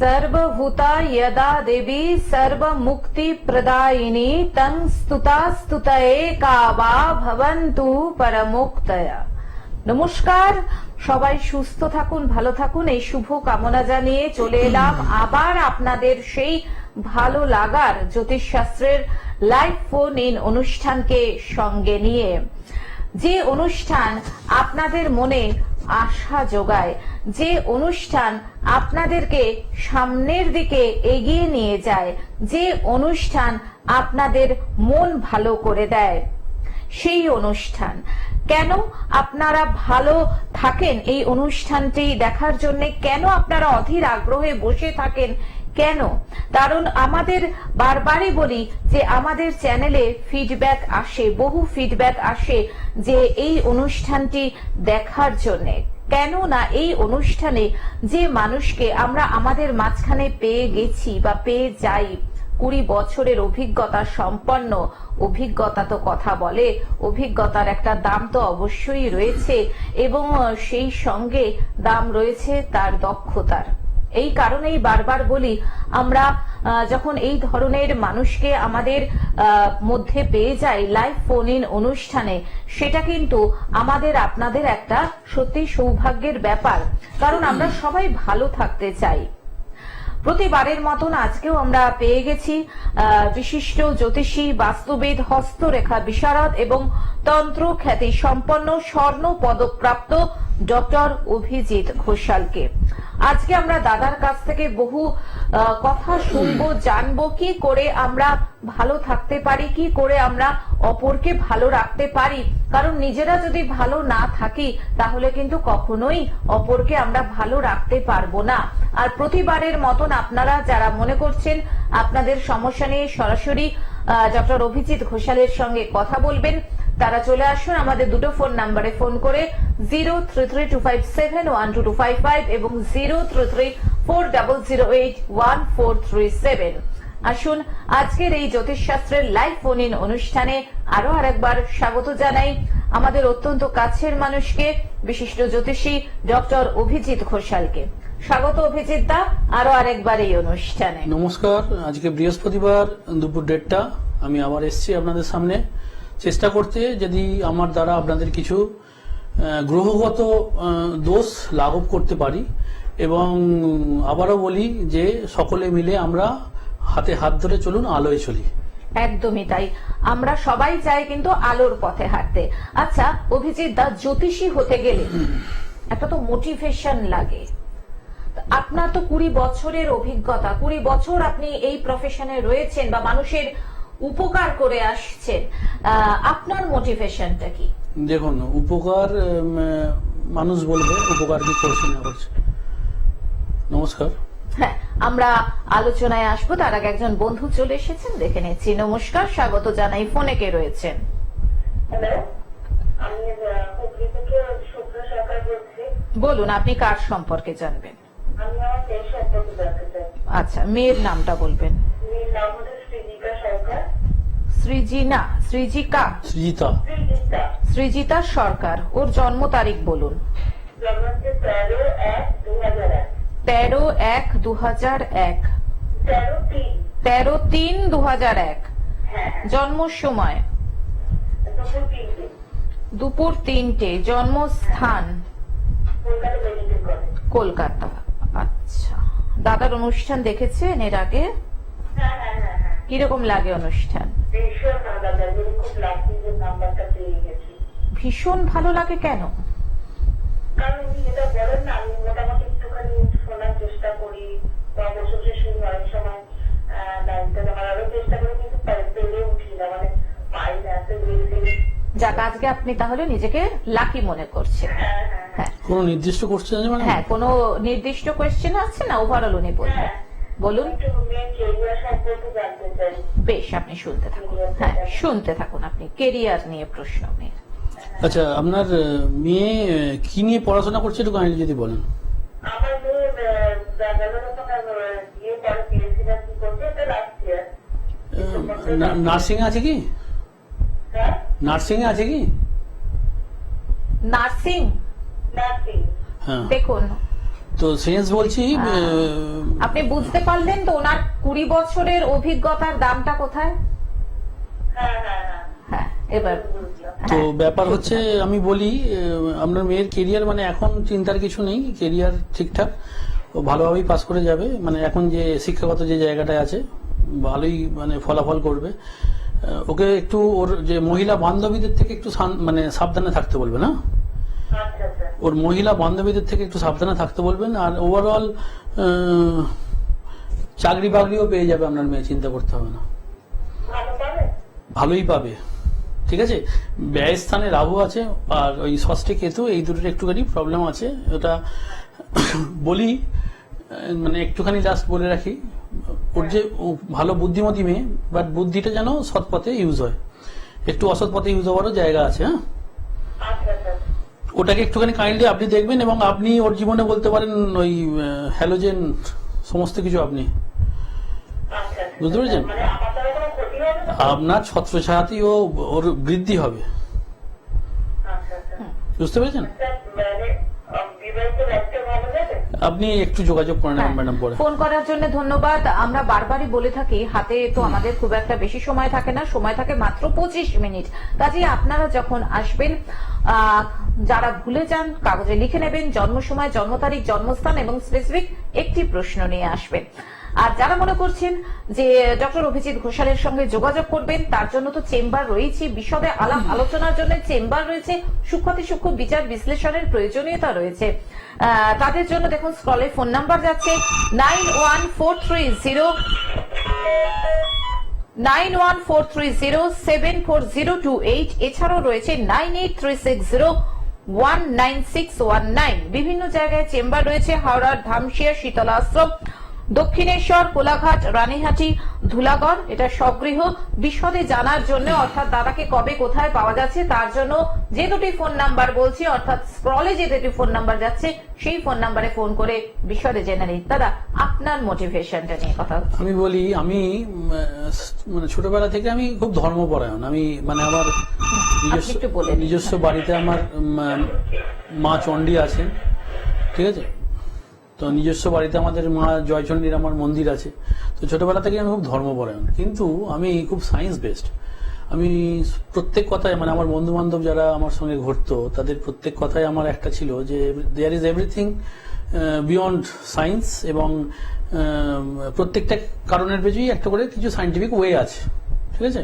सर्वभूता यदा देवी सर्वमुक्ति प्रदायिनी तं स्तुता स्तुतये कावा भवन्तु परमोक्तया। নমস্কার, সবাই সুস্থ থাকুন, ভালো থাকুন, এই শুভ কামনা জানিয়ে চলে এলাম আবার আপনাদের সেই ভালো লাগার জ্যোতিষশাস্ত্রের লাইভ ফোন ইন অনুষ্ঠানকে সঙ্গে নিয়ে। যে অনুষ্ঠান আপনাদের মনে আশা যোগায়, যে অনুষ্ঠান আপনাদেরকে সামনের দিকে এগিয়ে নিয়ে যায়, যে অনুষ্ঠান আপনাদের মন ভালো করে দেয়, সেই অনুষ্ঠান। কেন আপনারা ভালো থাকেন এই অনুষ্ঠানটি দেখার জন্য? কেন আপনারা অধীর আগ্রহে বসে থাকেন? কেন? কারণ আমাদের বারবারই বলি যে আমাদের চ্যানেলে ফিডব্যাক আসে, বহু ফিডব্যাক আসে যে এই অনুষ্ঠানটি দেখার জন্য। কেন না এই অনুষ্ঠানে যে মানুষকে আমরা আমাদের মাঝখানে পেয়ে গেছি বা পেয়ে যাই, 20 বছরের অভিজ্ঞতা সম্পন্ন, অভিজ্ঞতা তো কথা বলে, অভিজ্ঞতার একটা দাম তো অবশ্যই রয়েছে এবং সেই সঙ্গে দাম রয়েছে তার দক্ষতার। এই কারণেই বারবার বলি আমরা যখন এই ধরনের মানুষকে আমাদের মধ্যে পেয়ে যাই লাইভ ফোন ইন অনুষ্ঠানে, সেটা কিন্তু আমাদের আপনাদের একটা সত্যি সৌভাগ্যের ব্যাপার, কারণ আমরা সবাই ভালো থাকতে চাই। প্রতিবারের মতন আজকেও আমরা পেয়ে গেছি বিশিষ্ট জ্যোতিষী, বাস্তুবিদ, হস্তরেখা বিশারদ এবং তন্ত্র খ্যাতি সম্পন্ন স্বর্ণ পদকপ্রাপ্ত ডক্টর অভিজিৎ ঘোষালকে। আজকে আমরা দাদার কাছ থেকে বহু কথা শুনবো, জানবো কি করে আমরা ভালো থাকতে পারি, কি করে আমরা অপরকে ভালো রাখতে পারি। কারণ নিজেরা যদি ভালো না থাকি তাহলে কিন্তু কখনোই অপরকে আমরা ভালো রাখতে পারবো না। আর প্রতিবারের মতন আপনারা যারা মনে করছেন আপনাদের সমস্যা নিয়ে সরাসরি ডক্টর অভিজিৎ ঘোষালের সঙ্গে কথা বলবেন, তারা চলে আসুন আমাদের দুটো ফোন নাম্বারে ফোন করে 0332571225 এবং 0334008143 আসুন আজকের এই জ্যোতিষশাস্ত্রের লাইভ ফোন ইন অনুষ্ঠানে আরো আরেকবার স্বাগত জানাই আমাদের অত্যন্ত কাছের মানুষকে, বিশিষ্ট জ্যোতিষী ডক্টর অভিজিৎ ঘোষালকে। স্বাগত অভিজিৎ দা আরো আরেকবার এই অনুষ্ঠানে। নমস্কার। আজকে বৃহস্পতিবার দুপুর 1:30 আমি আবার এসেছি আপনাদের সামনে চেষ্টা করতে, যদি আমার দ্বারা আপনাদের কিছু গ্রহগত দোষ লাঘব করতে পারি। এবং আবারও বলি যে সকলে মিলে আমরা হাতে হাত ধরে চলুন, আলোয় চলি। একদমই তাই, আমরা সবাই চাই কিন্তু আলোর পথে হাঁটতে। আচ্ছা অভিজিৎ দা, জ্যোতিষী হতে গেলে একটা তো মোটিভেশন লাগে। আপনার তো 20 বছরের অভিজ্ঞতা, 20 বছর আপনি এই প্রফেশনে রয়েছেন বা মানুষের উপকার করে আসছেন, আপনার মোটিভেশনটা কি? দেখুন, উপকার মানুষ বলবে উপকার কি করছে না করছে। নমস্কার। হ্যাঁ, আমরা আলোচনায় আসবো, তার আগে একজন বন্ধু চলে এসেছেন, দেখে নিচ্ছি। নমস্কার, স্বাগত জানাই। ফোনে কে রয়েছেন? বলুন, আপনি কার সম্পর্কে জানবেন? আচ্ছা, মেয়ের নামটা বলবেন। সৃজিতা সরকার। ওর জন্ম তারিখ বলুন। 13/1/2001। 13/3/2001। জন্ম সময় দুপুর 3টে। জন্মস্থান কলকাতা। আচ্ছা, দাদার অনুষ্ঠান দেখেছেন এর আগে? কিরকম লাগে অনুষ্ঠান? ভীষণ ভালো লাগে। কেন? যাক, আজকে আপনি তাহলে নিজেকে লাকি মনে করছেন। হ্যাঁ, কোন নির্দিষ্ট কোশ্চেন আছে? হ্যাঁ, কোন নির্দিষ্ট কোয়েশ্চেন আছে না? ওভারঅল উনি বলবেন। বলুন। বেশ, আপনি শুনতে থাকুন। হ্যাঁ, শুনতে থাকুন আপনি। কেরিয়ার নিয়ে প্রশ্ন মেয়ের। আচ্ছা, আপনার মেয়ে কি নিয়ে পড়াশোনা করছে একটু কাইন্ডলি যদি বলেন। নার্সিং আছে কি? নার্সিং আছে কি? নার্সিং? হ্যাঁ, দেখুন তো সেন্স বলছি আপনি বুঝতে পারলেন তো ওনার 20 বছরের অভিজ্ঞতার দামটা কোথায়? হ্যাঁ, এবার তো ব্যাপার হচ্ছে আমি বলি আপনার মেয়ের কেরিয়ার মানে এখন চিন্তার কিছু নেই, কেরিয়ার ঠিকঠাক, ও ভালোভাবেই পাস করে যাবে, মানে এখন যে শিক্ষাগত যে জায়গাটায় আছে ভালোই মানে ফলাফল করবে। ওকে একটু ওর যে মহিলা বান্ধবীদের থেকে একটু মানে সাবধানে থাকতে বলবে না, ওর মহিলা বান্ধবীদের থেকে একটু সাবধানে থাকতে বলবেন। আর ওভারঅল চাকরি বাকরিও পেয়ে যাবে আপনার মেয়ে, চিন্তা করতে হবে না, ভালোই পাবে। ঠিক আছে, ব্যয় স্থানে রাহু আছে আর ওই ষষ্ঠে কেতু, এই দুটোর একটুখানি প্রবলেম আছে। ওটা বলি মানে একটুখানি লাস্ট বলে রাখি, ওর যে ভালো বুদ্ধিমতী মেয়ে, বাট বুদ্ধিটা যেন সৎ পথে ইউজ হয়, একটু অসৎ পথে ইউজ হওয়ারও জায়গা আছে। হ্যাঁ, ওটাকে একটুখানি কাইন্ডলি আপনি দেখবেন, এবং আপনি ওর জীবনে বলতে পারেন ওই হ্যালোজেন সমস্ত কিছু আপনি বুঝতে পেরেছেন। আপনার ছত্রছায়াতেই ওর বৃদ্ধি হবে, বুঝতে পেরেছেন। আপনি একটু যোগাযোগ করে নেবেন ম্যাডাম পরে। ফোন করার জন্য ধন্যবাদ। আমরা বারবারই বলে থাকি হাতে তো আমাদের খুব একটা বেশি সময় থাকে না, সময় থাকে মাত্র 25 মিনিট। কাজেই আপনারা যখন আসবেন, যারা ভুলে যান কাগজে লিখে নেবেন জন্ম সময়, জন্ম তারিখ, জন্মস্থান এবং স্পেসিফিক একটি প্রশ্ন নিয়ে আসবেন। আর যারা মনে করছেন যে ডক্টর অভিজিৎ ঘোষালের সঙ্গে যোগাযোগ করবেন, তার জন্য তো চেম্বার রয়েছে, বিশদে আলাপ আলোচনার জন্য চেম্বার রয়েছে, সূক্ষ্মাতি সূক্ষ্ম বিচার বিশ্লেষণের প্রয়োজনীয়তা রয়েছে। তাদের জন্য দেখুন স্ক্রলে ফোন নাম্বার যাচ্ছে 9143074028। এছাড়াও রয়েছে 9836019619। বিভিন্ন জায়গায় চেম্বার রয়েছে, হাওড়ার ধামশিয়া, শীতলা আশ্রম, দক্ষিণেশ্বর, কোলাঘাট, রানীহাটি, ধুলাগড়। এটা স্বগৃহ। বিশদে জানার জন্য, অর্থাৎ দাদাকে কবে কোথায় পাওয়া যাচ্ছে তার জন্য যে দুটি ফোন নাম্বার বলছি, অর্থাৎ স্ক্রলে যে দুটি ফোন নাম্বার যাচ্ছে সেই ফোন নাম্বারে ফোন করে বিশদে জেনে নিন। দাদা, আপনার মোটিভেশনটা নিয়ে কথা হচ্ছে। আমি বলি, আমি মানে ছোটবেলা থেকে আমি খুব ধর্মপরায়ণ। আমি মানে আমার নিজস্ব বাড়িতে আমার মা চণ্ডী আছেন, ঠিক আছে। তো নিজস্ব বাড়িতে আমাদের মা জয়চণ্ডীর আমার মন্দির আছে। তো ছোটবেলা থেকে আমি খুব ধর্মপরায়ণ, কিন্তু আমি খুব সায়েন্স বেসড। আমি প্রত্যেক কথায় মানে আমার বন্ধু বান্ধব যারা আমার সঙ্গে ঘুরতো তাদের প্রত্যেক কথায় আমার একটা ছিল যে there is everything beyond science, এবং প্রত্যেকটা কারণের পেছনেই একটা করে কিছু সায়েন্টিফিক ওয়ে আছে, ঠিক আছে।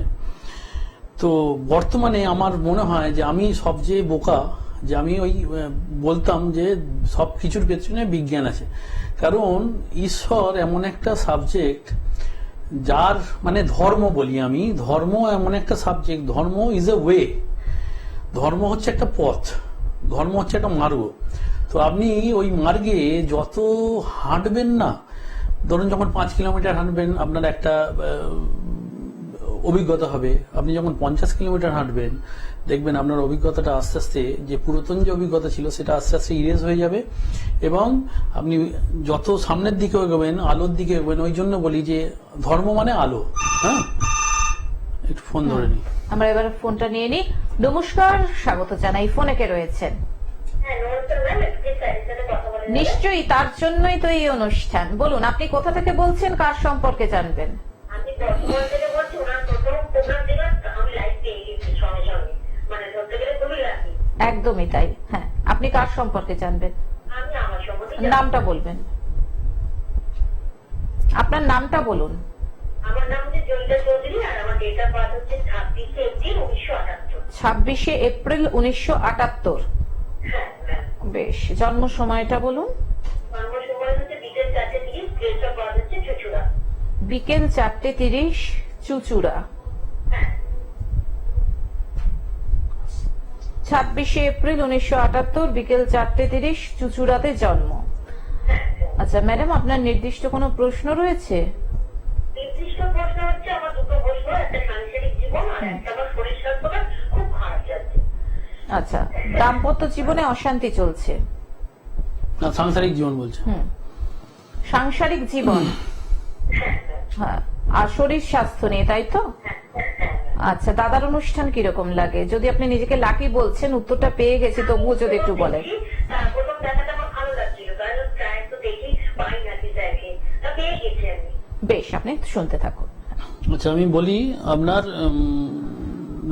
তো বর্তমানে আমার মনে হয় যে আমি সবচেয়ে বোকা, যে আমি ওই বলতাম যে সব কিছুর পেছনে বিজ্ঞান আছে। কারণ ঈশ্বর এমন একটা সাবজেক্ট যার মানে ধর্ম বলি আমি, ধর্ম এমন একটা সাবজেক্ট, ধর্ম ইজ এ ওয়ে, ধর্ম হচ্ছে একটা পথ, ধর্ম হচ্ছে একটা মার্গ। তো আপনি ওই মার্গে যত হাঁটবেন না, ধরুন যখন 5 কিলোমিটার হাঁটবেন আপনার একটা অভিজ্ঞতা হবে। আপনি যখন 50 কিলোমিটার হাঁটবেন দেখবেন আপনার অভিজ্ঞতাটা আস্তে আস্তে, যে পুরাতন যে অভিজ্ঞতা ছিল সেটা আস্তে আস্তে ইরেজ হয়ে যাবে, এবং আপনি যত সামনের দিকে এগোবেন, আলোর দিকে এগোবেন। ওই জন্য বলি যে ধর্ম মানে আলো। হ্যাঁ, একটু ফোন ধরে নিই। আমরা এবার ফোনটা নিয়ে নিই। নমস্কার, স্বাগত জানাই। ফোনে কে রয়েছেন? নিশ্চয়ই, তার জন্যই তো এই অনুষ্ঠান। বলুন, আপনি কোথা থেকে বলছেন, কার সম্পর্কে জানবেন? একদমই তাই। হ্যাঁ, আপনি কার সম্পর্কে জানবেন? নামটা বলবেন, আপনার নামটা বলুন। আমার নাম হচ্ছে জয়িতা চৌধুরী, আর আমার ডেট অফ বার্থ হচ্ছে 26শে এপ্রিল 1978। 26শে এপ্রিল 1978। বেশ, জন্ম সময়টা বলুন। জন্ম সময় হচ্ছে বিকেল 4:30, ডেট অফ বার্থ হচ্ছে চুচুড়া। বিকেল 4:30, চুচুড়া। 26শে এপ্রিল 1978, বিকেল 4:30, চুচুড়াতে জন্ম। আচ্ছা ম্যাডাম, আপনার নির্দিষ্ট কোনো প্রশ্ন রয়েছে? নির্দিষ্ট প্রশ্ন হচ্ছে আমার দুটো প্রশ্ন, একটা সাংসারিক জীবন আর একটা আমার শরীর স্বাস্থ্যটা খুব খারাপ যাচ্ছে। আচ্ছা, দাম্পত্য জীবনে অশান্তি চলছে? না, সাংসারিক জীবন বলছে। সাংসারিক জীবন, হ্যাঁ। আর শরীর স্বাস্থ্য নিয়ে, তাই তো? আচ্ছা, দাদার অনুষ্ঠান কিরকম লাগে? যদি আপনি নিজেকে লাকি বলছেন, উত্তরটা পেয়ে গেছি, তবুও যদি একটু বলেন। প্রথম দেখাটা আমার ভালো লাগছিল, কারণ বেশ, আপনি শুনতে থাকুন। আচ্ছা, আমি বলি আপনার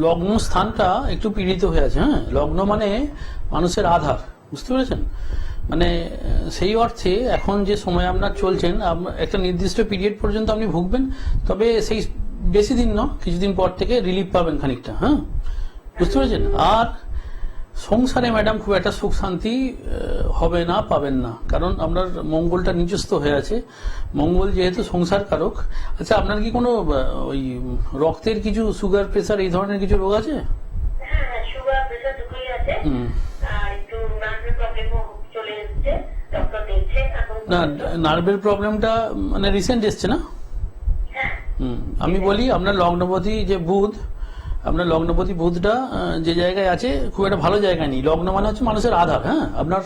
লগ্ন স্থানটা একটু পীড়িত হয়ে আছে। হ্যাঁ, লগ্ন মানে মানুষের আধার, বুঝতে পেরেছেন? মানে সেই অর্থে এখন যে সময় আপনার চলছেন, একটা নির্দিষ্ট পিরিয়ড পর্যন্ত আপনি ভুগবেন, তবে সেই বেশি দিন না, কিছুদিন পর থেকে রিলিফ পাবেন খানিকটা। হ্যাঁ, বুঝতে পেরেছেন? আর সংসারে ম্যাডাম খুব একটা সুখ শান্তি হবে না, পাবেন না, কারণ আপনার মঙ্গলটা নিচস্থ হয়ে আছে। মঙ্গল যেহেতু সংসার কারক। আচ্ছা, আপনার কি কোনো ওই রক্তের কিছু সুগার, প্রেসার এই ধরনের কিছু রোগ আছে? হ্যাঁ, সুগার প্রেশার দুটোই আছে। আর একটু নার্ভের প্রবলেমও চলে এসেছে, ডক্টর দেখছে এখন। না, নার্ভের প্রবলেমটা মানে রিসেন্ট এসছে না? হ্যাঁ, আমি বলি আপনার লগ্নপতি যে বুধ, আপনার লগ্নপতি বুধটা যে জায়গায় আছে খুব একটা ভালো জায়গায় নেই। লগ্ন মানে হচ্ছে মানুষের আধার। হ্যাঁ, আপনার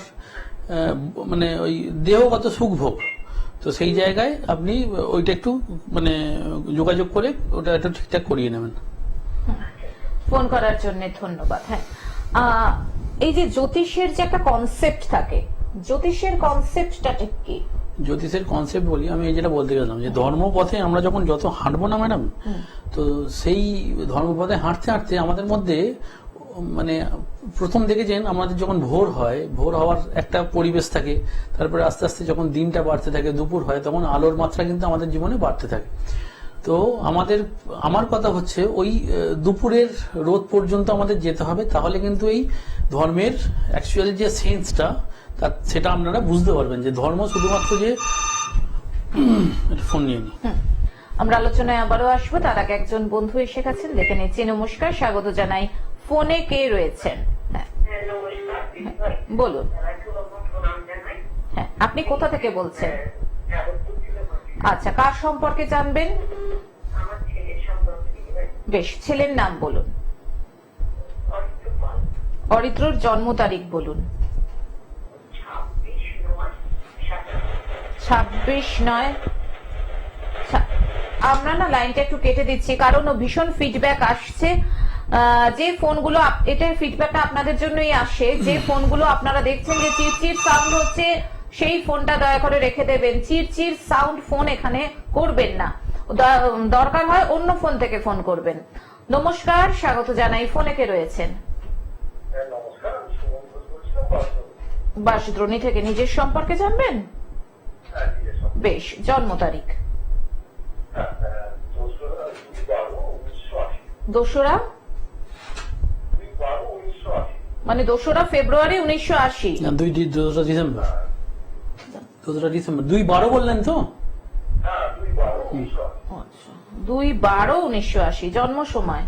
মানে ওই দেহগত সুখ ভোগ, তো সেই জায়গায় আপনি ওইটা একটু মানে যোগাযোগ করে ওটা একটু ঠিকঠাক করিয়ে নেবেন। ফোন করার জন্য ধন্যবাদ। হ্যাঁ, এই যে জ্যোতিষের যে একটা কনসেপ্ট থাকে, জ্যোতিষের কনসেপ্টটা ঠিক কি? জ্যোতিষের কনসেপ্ট বলি, আমি যেটা বলতে গেলাম যে ধর্মপথে আমরা যখন যত হাঁটবো না ম্যাডাম, তো সেই ধর্মপথে হাঁটতে হাঁটতে আমাদের মধ্যে মানে প্রথম দেখেছেন আমাদের যখন ভোর হয়, ভোর হওয়ার একটা পরিবেশ থাকে, তারপরে আস্তে আস্তে যখন দিনটা বাড়তে থাকে, দুপুর হয়, তখন আলোর মাত্রা কিন্তু আমাদের জীবনে বাড়তে থাকে। তো আমার কথা হচ্ছে ওই দুপুরের রোদ পর্যন্ত আমাদের যেতে হবে, তাহলে কিন্তু এই ধর্মের অ্যাকচুয়ালি যে সেন্সটা সেটা আপনারা বুঝতে পারবেন যে ধর্ম শুধুমাত্র যে ফোন নিয়ে নি। আমরা আলোচনায় আবারও আসবো, তার আগে একজন বন্ধু এসে গেছেন, দেখে নিচ্ছি। নমস্কার, স্বাগত জানাই। ফোনে কে রয়েছেন? হ্যাঁ, নমস্কার। বলুন। প্রণাম জানাই। হ্যাঁ, আপনি কোথা থেকে বলছেন? যাবতীয় ছিল বলছি। আচ্ছা, কার সম্পর্কে জানবেন? আমার ছেলের সম্পর্কে বেশ, ছেলের নাম বলুন। অরিত্র পাল, অরিত্রর জন্ম তারিখ বলুন। 26/9। আমরা না লাইনটা একটু কেটে দিচ্ছি, কারণ ভীষণ ফিডব্যাক আসছে। যে ফোনগুলো, এটার ফিডব্যাকটা আপনাদের জন্যই আসে। যে ফোনগুলো আপনারা দেখছেন যে চিরচির সাউন্ড হচ্ছে, সেই ফোনটা দয়া করে রেখে দেবেন। চিরচির সাউন্ড ফোন এখানে করবেন না, দরকার হয় অন্য ফোন থেকে ফোন করবেন। নমস্কার, স্বাগত জানাই। ফোনে কে রয়েছেন? নমস্কার, আমি সুমন ঘোষ বলছিলাম। বাসদ্রোণী থেকে। নিজের সম্পর্কে জানবেন? বেশ, জন্ম তারিখ? 2রা মানে 2রা ফেব্রুয়ারি 1980। না, 2রা ডিসেম্বর। 2রা ডিসেম্বর 2/12 বললেন তো? 2/12/1980। জন্ম সময়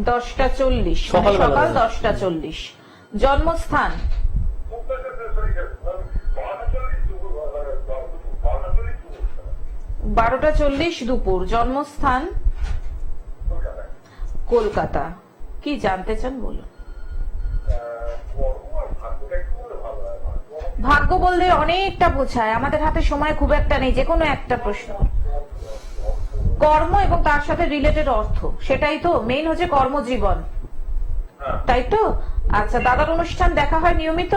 10:40, সকাল 10:40। জন্মস্থান 12:40 দুপুর। জন্মস্থান কলকাতা। কি জানতে চান বলুন। ভাগ্য বলতে অনেকটা বোঝায়, আমাদের হাতে সময় খুব একটা নেই। যে কোনো একটা প্রশ্ন, কর্ম এবং তার সাথে রিলেটেড অর্থ, সেটাই তো মেইন হচ্ছে কর্মজীবন, তাই তো? আচ্ছা, দাদার অনুষ্ঠান দেখা হয় নিয়মিত?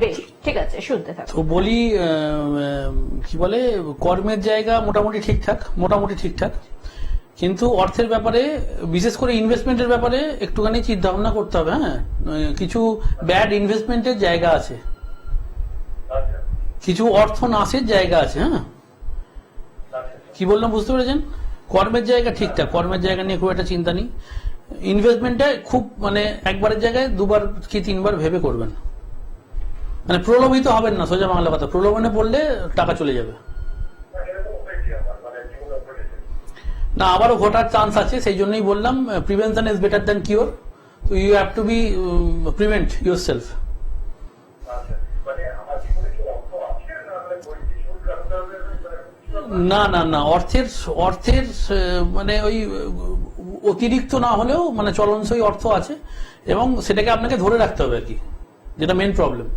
বেশ, ঠিক আছে, শুনতে থাকুন। তো বলি কি বলে, কর্মের জায়গা মোটামুটি ঠিকঠাক, কিন্তু অর্থের ব্যাপারে, বিশেষ করে ইনভেস্টমেন্টের ব্যাপারে একটুখানি চিন্তা ভাবনা করতে হবে। হ্যাঁ, কিছু ব্যাড ইনভেস্টমেন্টের জায়গা আছে, কিছু অর্থ নাশের জায়গা আছে। হ্যাঁ, কি বললাম বুঝতে পেরেছেন? কর্মের জায়গা ঠিকঠাক, কর্মের জায়গা নিয়ে খুব একটা চিন্তা নেই। ইনভেস্টমেন্টটা খুব মানে একবারের জায়গায় 2বার কি 3বার ভেবে করবেন। মানে প্রলোভিত হবেন না, সোজা বাংলা কথা। প্রলোভনে পড়লে টাকা চলে যাবে না, আবারও ঘটার চান্স আছে। সেই জন্যই বললাম prevention is better than cure. তো you have to be prevent yourself. না না না, অর্থের মানে ওই অতিরিক্ত না হলেও মানে চলনসই অর্থ আছে, এবং সেটাকে আপনাকে ধরে রাখতে হবে আর কি। যেটা মেন প্রবলেম।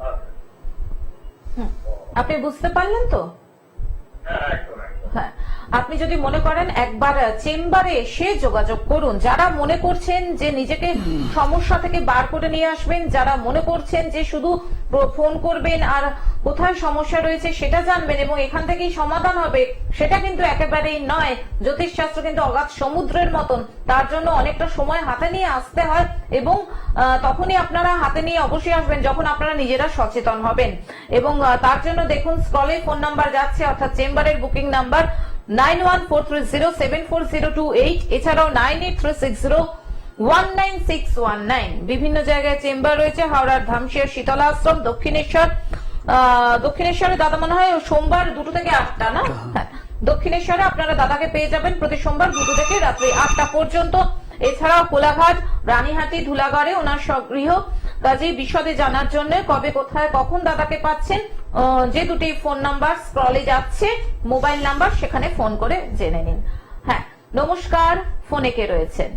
আপনি বুঝতে পারলেন তো? হ্যাঁ, আপনি যদি মনে করেন একবার চেম্বারে এসে যোগাযোগ করুন। যারা মনে করছেন যে নিজেকে সমস্যা থেকে বার করে নিয়ে আসবেন, যারা মনে করছেন যে শুধু ফোন করবেন আর কোথায় সমস্যা রয়েছে সেটা জানবেন এবং এখান থেকেই সমাধান হবে, সেটা কিন্তু একেবারেই নয়। জ্যোতিষশাস্ত্র কিন্তু অগাধ সমুদ্রের মতন, তার জন্য অনেকটা সময় হাতে নিয়ে আসতে হয় এবং তখনই আপনারা হাতে নিয়ে অবশ্যই আসবেন যখন আপনারা নিজেরা সচেতন হবেন। এবং তার জন্য দেখুন স্ক্রলে ফোন নাম্বার যাচ্ছে, অর্থাৎ চেম্বারের বুকিং নাম্বার 9143074028, এছাড়াও 9836019619। বিভিন্ন জায়গায় চেম্বার রয়েছে, হাওড়ার ধামশিয়া শীতলা আশ্রম, দক্ষিণেশ্বরে দাদা মনে হয় সোমবার 2 থেকে 8টা না? হ্যাঁ, দক্ষিণেশ্বরে আপনারা দাদাকে পেয়ে যাবেন প্রতি সোমবার 2 থেকে রাত্রি 8টা পর্যন্ত। এছাড়াও কোলাঘাট, রানীহাটি, ধুলাগড়ে ওনার স্বগৃহ। কাজে বিশদে জানার জন্য কবে, কোথায়, কখন দাদাকে পাচ্ছেন, যে দুটি ফোন নাম্বার স্ক্রলে যাচ্ছে মোবাইল নাম্বার, সেখানে ফোন করে জেনে নিন। হ্যাঁ, নমস্কার, ফোনে কে রয়েছেন?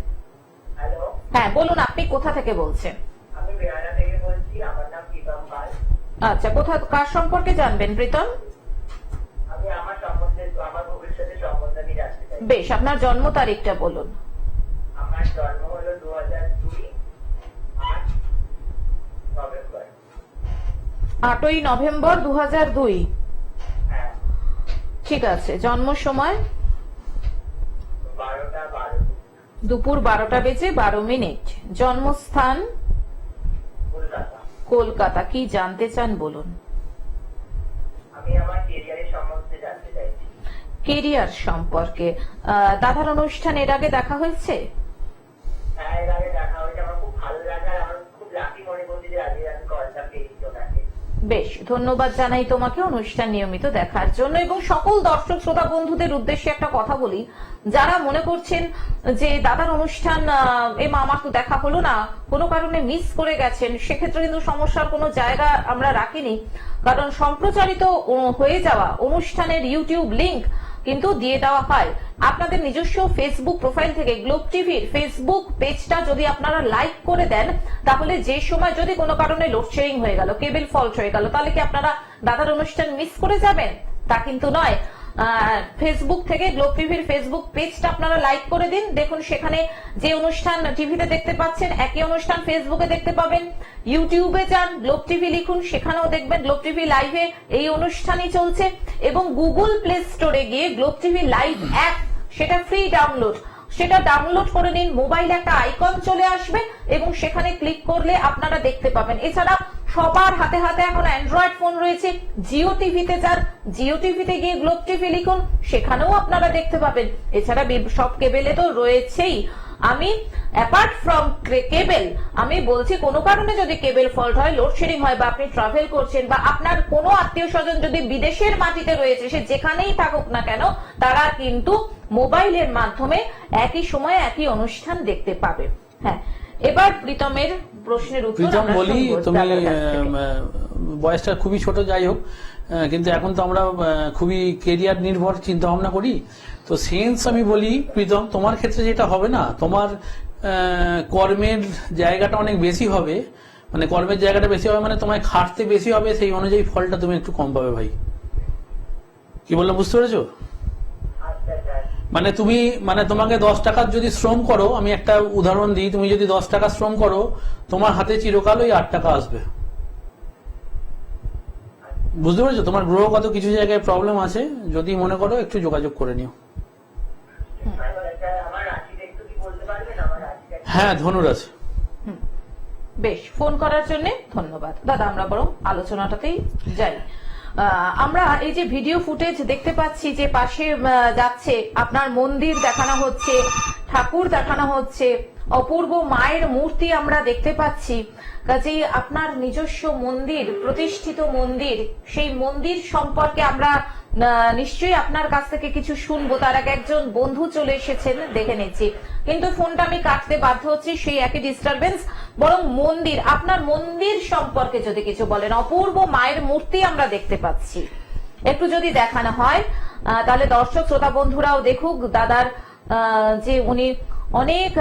হ্যালো, হ্যাঁ বলুন, আপনি কোথা থেকে বলছেন? আমি বেহালা থেকে বলছি, আমার নাম প্রীতম পাল। আচ্ছা, কার সম্পর্কে জানবেন প্রীতম? আমি আমার সম্বন্ধে, আমার ভবিষ্যতের সম্বন্ধে আমি জানতে চাই। বেশ, আপনার জন্ম তারিখটা বলুন। আমার জন্ম হলো 2002 নভেম্বর। 8ই নভেম্বর 2002। হ্যাঁ, ঠিক আছে, জন্ম সময় 12:12 দুপুর 12:12। জন্মস্থান কলকাতা। কলকাতা। কি জানতে চান বলুন? আমি আমার কেরিয়ারের সম্বন্ধে জানতে চাইছি। কেরিয়ার সম্পর্কে দাদার অনুষ্ঠান এর আগে দেখা হয়েছে? হ্যাঁ, এর আগে দেখা হয়েছে, আমার খুব ভালো লাগে আর আমার খুব লাকি মনে করছি যে আজকে আমি কলটা পেয়েছি ওনাকে। বেশ, ধন্যবাদ জানাই তোমাকে অনুষ্ঠান নিয়মিত দেখার জন্য। এবং সকল দর্শক শ্রোতা বন্ধুদের উদ্দেশ্যে একটা কথা বলি, যারা মনে করছেন যে দাদার অনুষ্ঠান আমার তো দেখা হলো না, কোনো কারণে মিস করে গেছেন, সেক্ষেত্রে কিন্তু সমস্যার কোনো জায়গা আমরা রাখিনি। কারণ সম্প্রচারিত হয়ে যাওয়া অনুষ্ঠানের ইউটিউব লিংক কিন্তু দিয়ে দেওয়া হয়। আপনাদের নিজস্ব ফেসবুক প্রোফাইল থেকে গ্লোব টিভির ফেসবুক পেজটা যদি আপনারা লাইক করে দেন, তাহলে যে সময় যদি কোনো কারণে লোডশেডিং হয়ে গেল, কেবল ফল্ট হয়ে গেল, তাহলে কি আপনারা দাদার অনুষ্ঠান মিস করে যাবেন? তা কিন্তু নয়। ফেসবুক থেকে গ্লোব টিভির ফেসবুক পেজটা আপনারা লাইক করে দিন। দেখুন সেখানে যে অনুষ্ঠান টিভিতে দেখতে পাচ্ছেন, একই অনুষ্ঠান ফেসবুকে দেখতে পাবেন। ইউটিউবে যান, গ্লোব টিভি লিখুন, সেখানেও দেখবেন গ্লোব টিভি লাইভে এই অনুষ্ঠানই চলছে। এবং গুগল প্লে স্টোরে গিয়ে গ্লোব টিভি লাইভ অ্যাপ, সেটা ফ্রি ডাউনলোড, সেটা ডাউনলোড করে নিন। মোবাইলে একটা আইকন চলে আসবে এবং সেখানে ক্লিক করলে আপনারা দেখতে পাবেন। এছাড়া সবার হাতে হাতে এখন অ্যান্ড্রয়েড ফোন রয়েছে, জিও টিভিতে যান, জিও টিভিতে গিয়ে গ্লোব টিভি লিখুন, সেখানেও আপনারা দেখতে পাবেন। এছাড়া সব কেবেলে তো রয়েছেই। আমি অ্যাপার্ট ফ্রম কেবেল, আমি বলছি কোনো কারণে যদি কেবেল ফল্ট হয়, লোডশেডিং হয়, বা আপনি ট্রাভেল করছেন, বা আপনার কোনো আত্মীয় স্বজন যদি বিদেশের মাটিতে রয়েছে, সে যেখানেই থাকুক না কেন, তারা কিন্তু মোবাইলের মাধ্যমে একই সময়ে একই অনুষ্ঠান দেখতে পাবে। হ্যাঁ, এবার প্রীতমের প্রশ্নের উত্তর প্রীতম আমরা বলি, শুনবো তুমি দাদার কাছ থেকে। বয়সটা খুবই ছোট, যাই হোক, কিন্তু এখন তো আমরা খুবই কেরিয়ার নির্ভর চিন্তা ভাবনা করি। তো সেন্স আমি বলি প্রীতম, তোমার ক্ষেত্রে যেটা হবে না, তোমার কর্মের জায়গাটা অনেক বেশি হবে, মানে কর্মের জায়গাটা বেশি হবে মানে তোমায় খাটতে বেশি হবে, সেই অনুযায়ী ফলটা তুমি একটু কম পাবে ভাই। কি বললাম বুঝতে পেরেছো? আচ্ছা স্যার, মানে তুমি, মানে তোমাকে 10 টাকার যদি শ্রম করো, আমি একটা উদাহরণ দিই, তুমি যদি 10 টাকা শ্রম করো, তোমার হাতে চিরকাল ওই 8 টাকা আসবে। বুঝতে পেরেছো? তোমার গ্রহগত কিছু জায়গায় প্রবলেম আছে, যদি মনে করো একটু যোগাযোগ করে নিও। আমার রাশিটা একটু কি বলতে পারবেন? আমার রাশিটা হ্যাঁ, ধনুরাশি। বেশ, ফোন করার জন্য ধন্যবাদ দাদা। আমরা বরং আলোচনাটাতেই যাই। আমরা এই যে ভিডিও ফুটেজ দেখতে পাচ্ছি যে পাশে যাচ্ছে, আপনার মন্দির দেখানো হচ্ছে, ঠাকুর দেখানো হচ্ছে, অপূর্ব মায়ের মূর্তি আমরা দেখতে পাচ্ছি। কাজেই আপনার নিজস্ব মন্দির, প্রতিষ্ঠিত মন্দির, সেই মন্দির সম্পর্কে আমরা নিশ্চয়ই আপনার কাছ থেকে কিছু শুনবো। তার আগে একজন বন্ধু চলে এসেছেন, দেখে নিচ্ছি, কিন্তু ফোনটা আমি কাটতে বাধ্য হচ্ছি, সেই একই ডিস্টারবেন্স। বরং মন্দির, আপনার মন্দির সম্পর্কে যদি কিছু বলেন। অপূর্ব মায়ের মূর্তি আমরা দেখতে পাচ্ছি, একটু যদি দেখানো হয় তাহলে দর্শক শ্রোতা বন্ধুরাও দেখুক দাদার যে উনি অনেক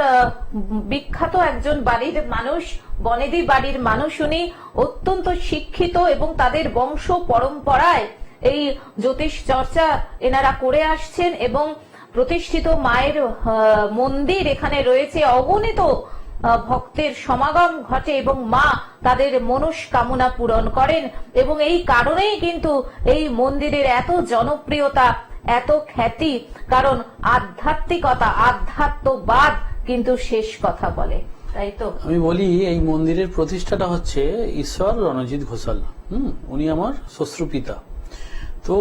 বিখ্যাত একজন বাড়ির মানুষ, বনেদি বাড়ির মানুষ। উনি অত্যন্ত শিক্ষিত এবং তাদের বংশ পরম্পরায় এই জ্যোতিষ চর্চা এনারা করে আসছেন এবং প্রতিষ্ঠিত মায়ের মন্দির এখানে রয়েছে, অগণিত ভক্তের সমাগম ঘটে এবং মা তাদের মনস্কামনা পূরণ করেন। এবং এই কারণেই কিন্তু এই মন্দিরের এত জনপ্রিয়তা, এত খ্যাতি, কারণ আধ্যাত্মিকতা, আধ্যাত্মবাদ কিন্তু শেষ কথা বলে, তাই তো? আমি বলি এই মন্দিরের প্রতিষ্ঠাটা হচ্ছে ঈশ্বর রণজিৎ ঘোষাল। উনি আমার শ্বশ্রুপিতা। তো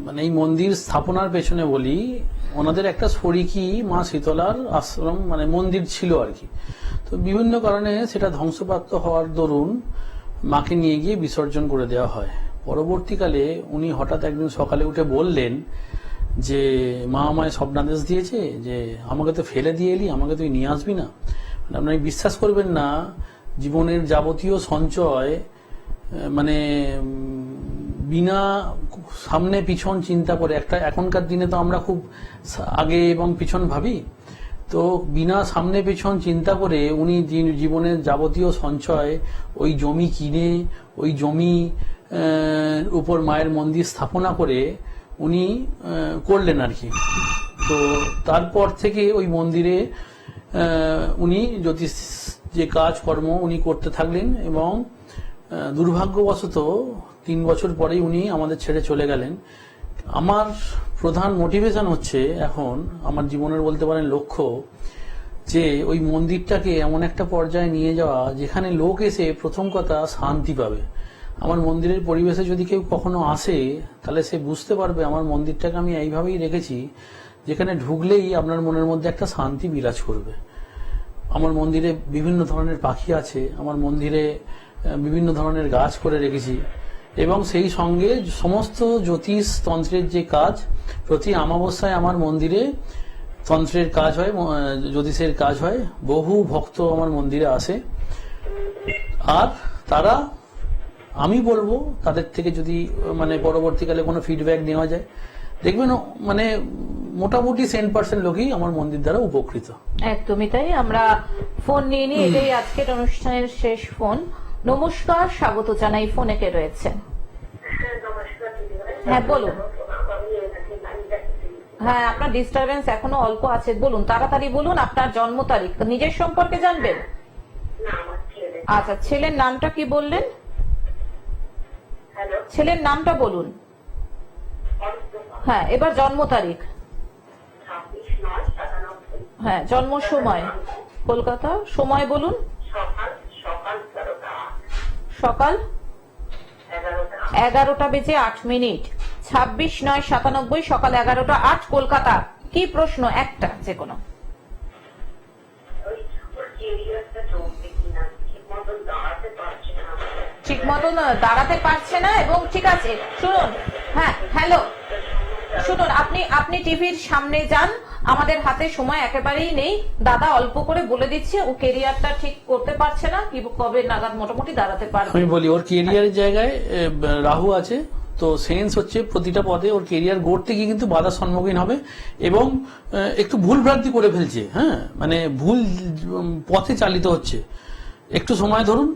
মানে এই মন্দির স্থাপনার পেছনে বলি ওনাদের একটা শরিকি মা শীতলার আশ্রম মানে মন্দির ছিল আর কি। তো বিভিন্ন কারণে সেটা ধ্বংসপ্রাপ্ত হওয়ার দরুন মাকে নিয়ে গিয়ে বিসর্জন করে দেওয়া হয়। পরবর্তীকালে উনি হঠাৎ একদিন সকালে উঠে বললেন যে মা আমায় স্বপ্নাদেশ দিয়েছে যে আমাকে তো ফেলে দিয়ে এলি, আমাকে তুই নিয়ে আসবি না। মানে আপনি বিশ্বাস করবেন না, জীবনের যাবতীয় সঞ্চয় মানে বিনা সামনে পিছন চিন্তা করে, একটা এখনকার দিনে তো আমরা খুব আগে এবং পিছন ভাবি, তো বিনা সামনে পিছন চিন্তা করে উনি জীবনের যাবতীয় সঞ্চয় ওই জমি কিনে ওই জমি উপর মায়ের মন্দির স্থাপনা করে উনি করলেন আর কি। তো তারপর থেকে ওই মন্দিরে উনি জ্যোতিষ যে কাজকর্ম উনি করতে থাকলেন এবং দুর্ভাগ্যবশত 3 বছর পরেই উনি আমাদের ছেড়ে চলে গেলেন। আমার প্রধান মোটিভেশন হচ্ছে এখন আমার জীবনের বলতে পারেন লক্ষ্য যে ওই মন্দিরটাকে এমন একটা পর্যায়ে নিয়ে যাওয়া যেখানে লোক এসে প্রথম কথা শান্তি পাবে। আমার মন্দিরের পরিবেশে যদি কেউ কখনো আসে তাহলে সে বুঝতে পারবে আমার মন্দিরটাকে আমি এইভাবেই রেখেছি যেখানে ঢুকলেই আপনার মনের মধ্যে একটা শান্তি বিরাজ করবে। আমার মন্দিরে বিভিন্ন ধরনের পাখি আছে, আমার মন্দিরে বিভিন্ন ধরনের গাছ করে রেখেছি এবং সেই সঙ্গে সমস্ত জ্যোতিষ তন্ত্রের যে কাজ, প্রতি অমাবস্যায় আমার মন্দিরে তন্ত্রের কাজ হয়, জ্যোতিষের কাজ হয়। বহু ভক্ত আমার মন্দিরে আসে আর তারা, আমি বলবো তাদের থেকে যদি মানে পরবর্তীকালে কোনো ফিডব্যাক নেওয়া যায়, দেখবেন মানে মোটামুটি 10% লোকই আমার মন্দির দ্বারা উপকৃত। একদমই তাই। আমরা ফোন নিয়ে নিই, এটাই আজকের অনুষ্ঠানের শেষ ফোন। নমস্কার, স্বাগত জানাই। ফোনে কে রয়েছেন? হ্যাঁ বলুন। হ্যাঁ, আপনার ডিস্টারবেন্স এখনো অল্প আছে, বলুন তাড়াতাড়ি বলুন। আপনার জন্ম তারিখ, নিজের সম্পর্কে জানবেন? আচ্ছা, ছেলের নামটা কি বললেন? ছেলের নামটা বলুন। হ্যাঁ, এবার জন্ম তারিখ। হ্যাঁ, জন্ম সময় কলকাতা, সময় বলুন। সকাল 11টা বেজে 8 মিনিট। 26/9/97, সকাল 11টা 8 কলকাতা। কি প্রশ্ন? একটা যে কোনো। ঠিক মতন দাঁড়াতে পারছে না এবং ঠিক আছে শুনুন। হ্যাঁ হ্যালো, শুনুন, আপনি টিভির সামনে যান, আমাদের হাতে সময় একেবারেই নেই। দাদা অল্প করে বলে দিচ্ছে, ও কেরিয়ারটা ঠিক করতে পারছে না, কি কবে নাগাদ মোটামুটি দাঁড়াতে পারবে? আমি বলি ওর কেরিয়ারের জায়গায় রাহু আছে, তো সেন্স হচ্ছে প্রতিটা পদে ওর কেরিয়ার গড়তে গিয়ে কিন্তু বাধার সম্মুখীন হবে এবং একটু ভুল ভ্রান্তি করে ফেলছে। হ্যাঁ, মানে ভুল পথে চালিত হচ্ছে। একটু সময় ধরুন,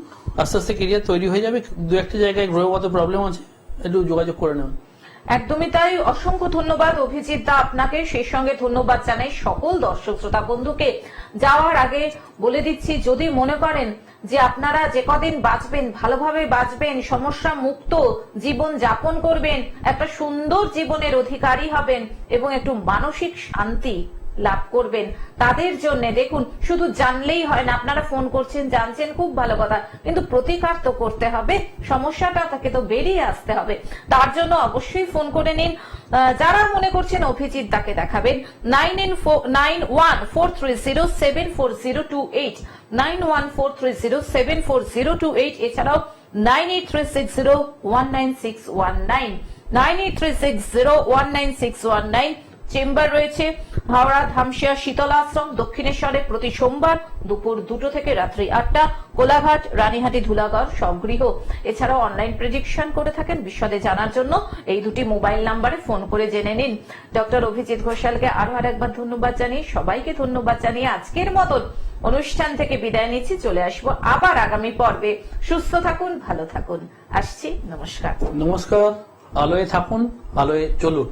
আস্তে আস্তে কেরিয়ার তৈরি হয়ে যাবে। 2-1টা জায়গায় গ্রহগত প্রবলেম আছে, একটু যোগাযোগ করে নেবেন। একদমই তাই। অসংখ্য ধন্যবাদ অভিজিৎ দা আপনাকে, সেই সঙ্গে ধন্যবাদ জানাই সকল দর্শক শ্রোতা বন্ধুকে। যাওয়ার আগে বলে দিচ্ছি, যদি মনে করেন যে আপনারা যে কদিন বাঁচবেন ভালোভাবে বাঁচবেন, সমস্যা মুক্ত জীবন যাপন করবেন, একটা সুন্দর জীবনের অধিকারী হবেন এবং একটু মানসিক শান্তি লাভ করবেন, তাদের জন্য দেখুন, শুধু জানলেই হয় না। আপনারা ফোন করছেন, জানছেন, খুব ভালো কথা, কিন্তু প্রতিকার তো করতে হবে, সমস্যাটা থেকে তো বেরিয়ে আসতে হবে। তার জন্য অবশ্যই ফোন করে নিন। যারা মনে করছেন অভিজিৎ দাকে দেখাবেন, 9143074028, 9143074028, এছাড়াও 9836019619, 9836019619, চেম্বার রয়েছে হাওড়া ধামশিয়া শীতল আশ্রম দক্ষিণেশ্বরে প্রতি সোমবার দুপুর 2টো থেকে রাত্রি 8টা, কোলাঘাট, রানীহাটি, ধুলাগড় স্বগৃহ। এছাড়াও অনলাইন প্রেডিকশন করে থাকেন। বিশদে জানার জন্য এই দুটি মোবাইল নাম্বারে ফোন করে জেনে নিন। ডক্টর অভিজিৎ ঘোষালকে আরো আরেকবার ধন্যবাদ জানিয়ে, সবাইকে ধন্যবাদ জানিয়ে আজকের মতন অনুষ্ঠান থেকে বিদায় নিচ্ছি। চলে আসবো আবার আগামী পর্বে। সুস্থ থাকুন, ভালো থাকুন। আসছি, নমস্কার। নমস্কার। আলোয় থাকুন, আলোয় চলুন।